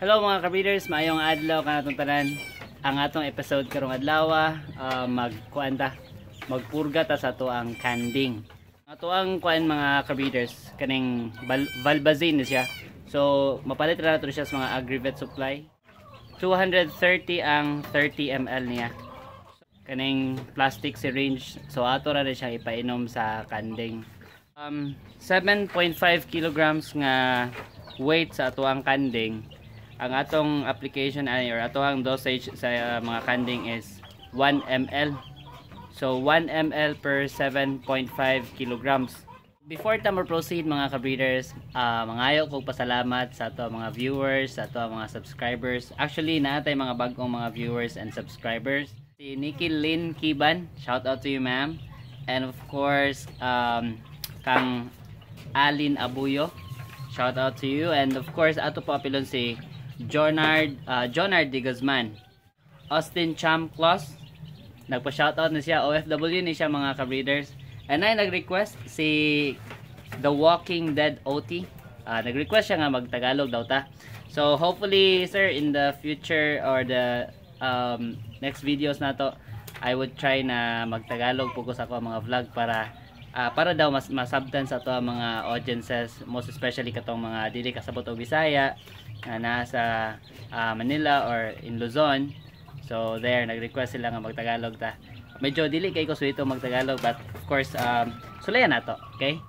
Hello mga ka-breeders, maayong adlaw kanatong tanan. Ang atong episode karong adlaw magpurga ta sa ato ang canding. Ato ang kuan mga ka-breeders kaning Valbazin siya. So mapalit ra nato siya sa mga Agrivet supply. 230 ang 30 ml niya. Kaning plastic syringe. So ato ra siya ipainom sa canding. 7.5 kilograms nga weight sa ato ang canding. Ang atong application or atong dosage sa mga canding is 1 ml. So 1 ml per 7.5 kilograms. Before ta mo proceed mga ka-breeders, mangayo kog pasalamat sa ato mga viewers, sa ato mga subscribers. Actually naatay mga bagong mga viewers and subscribers. Si Nikki Lynn Kiban, shout out to you ma'am. And of course, kang Alin Abuyo, shout out to you. And of course ato po apilon si Jonard de Guzman. Austin Chamclos, nagpa-shoutout na siya. OFW ni siya mga ka-breeders. And ay nag-request si The Walking Dead OT. Nag-request siya nga mag-Tagalog daw ta. So hopefully sir, in the future or the next videos na to, I would try na mag-Tagalog focus ako mga vlog para daw mas masabtan sa to ang mga audiences, most especially katong mga dili kasabot og Bisaya na nasa Manila or in Luzon. So there nag-request sila nga mag-Tagalog ta. Medyo dili kay ko suwito mag-Tagalog, but of course sulayan nato, okay?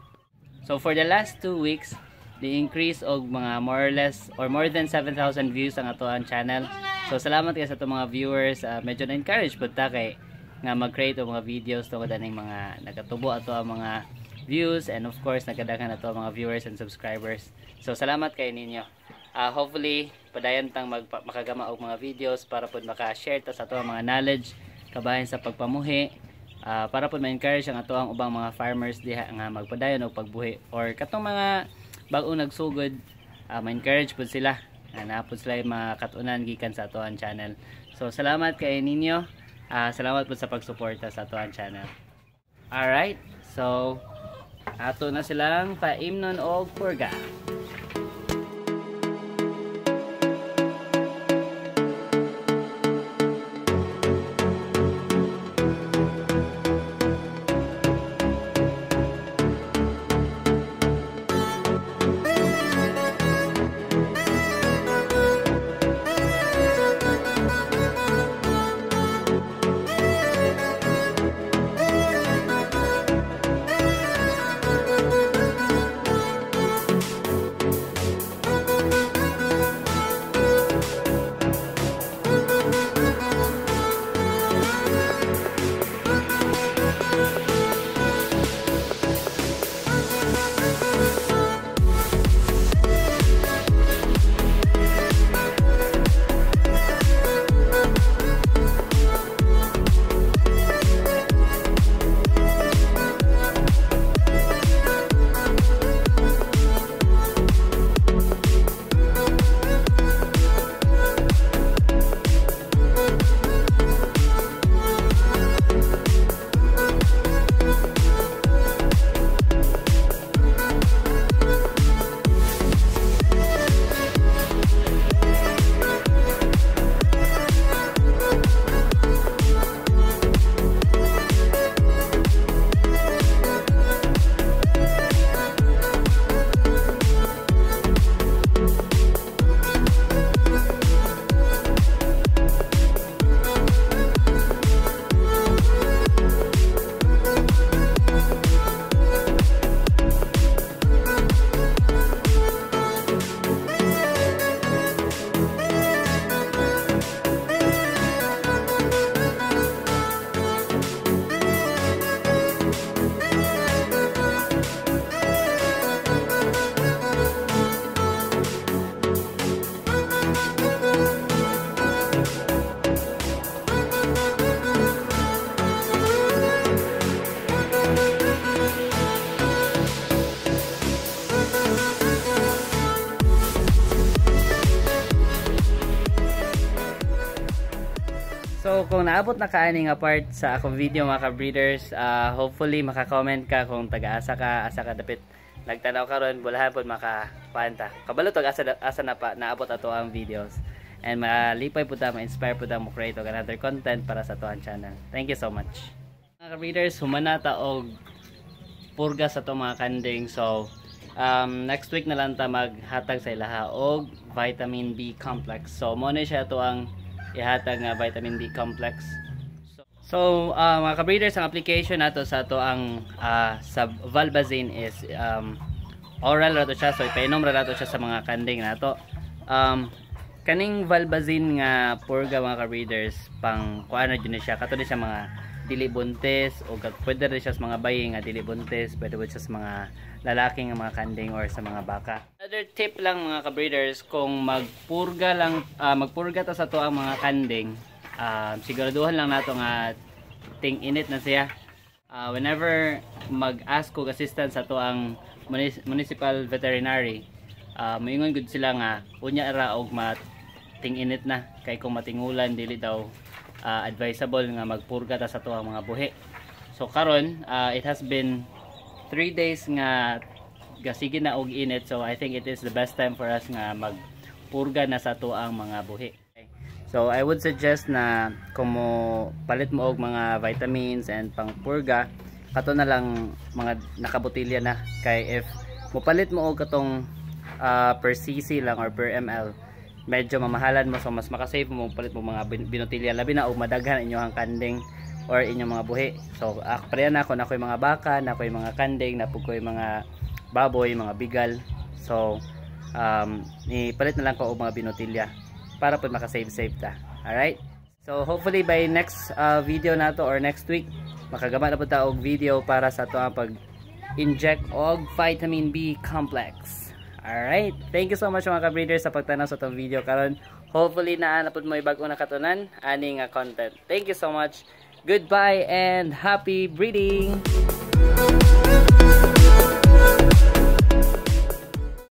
So for the last 2 weeks, the increase og mga more or less or more than 7,000 views ang ato ang channel. So salamat kay sa ato mga viewers. Medyo na-encourage pud ta kay nga mag-create og mga videos tungod aning mga nagatubo ato ang mga views, and of course nagkadaghan ato ang mga viewers and subscribers. So salamat kay ninyo. Hopefully padayon tang makagama og mga videos para pud maka-share ta sa ato ang mga knowledge kabahin sa pagpamuhi, para pud ma-encourage ang ato ang ubang mga farmers diha nga magpadayon og pagbuhi, or katong mga bag-o nagsugod, ma-encourage pud sila na pud sila makatunan gikan sa ato ang channel. So salamat kay ninyo. Salamat po sa pagsuporta sa ato ang channel. Alright, so ato na silang paimnon og purga. So kung naabot na kaani nga part sa akong video mga ka-breeders, hopefully maka-comment ka kung taga-asa ka, asa ka dapit nagtanaw karon bulahan pod makapaanta. Kabalo to asa na pa naabot ato ang videos. And malipay po ta, ma-inspire po ta mo create og another content para sa ato channel. Thank you so much. Mga ka-breeders, humana ta og purga sa ato mga kanding. So next week na lang ta maghatag sa ilaha og vitamin B complex. So mo na siya to ang ihatag nga vitamin B complex. So mga ka-breeders, ang application nato sa ato ang sa Valbazine is oral ra to siya. So ipainom ra to siya sa mga kanding nato. Kaning Valbazine nga purga mga ka-breeders, pang kuano din siya, kato din siya mga dili buntis o pwede rin siya sa mga bayi nga dili buntis, pwede rin siya sa mga lalaking nga mga kanding or sa mga baka. Another tip lang mga ka-breeders, kung magpurga ta sa to ang mga kanding, siguraduhan lang nato nga ting init na siya. Whenever mag-ask ko assistance sa to ang municipal veterinary, moingon gud sila nga unya ra og ting init na, kay kung matingulan dili daw advisable nga magpurga ta sa to ang mga buhi. So karon it has been 3 days nga gasige na og init, so I think it is the best time for us nga magpurga na sa to ang mga buhi. Okay. So I would suggest na kung mo palit mo og mga vitamins and pangpurga, kato na lang mga nakabotilya na, kay if mo palit mo og katong per cc lang or per ml, medyo mamahalan mo, so mas makasave mo palit mo mga binotilya, labi na o madaghan inyong kanding or inyong mga buhi. So pareha na ako, na ko'y mga baka, na ko'y mga kanding, na ko'y mga baboy, mga bigal. So ipalit na lang ko og mga binotilya para po makasave ta. Alright, so hopefully by next video na to or next week, makagama na po ta og video para sa to ang pag inject og vitamin B complex. Alright, thank you so much mga ka-breeders sa pagtanaw sa itong video karon. Hopefully naanapod mo ibag-o na katunan ani nga content. Thank you so much. Goodbye and happy breeding!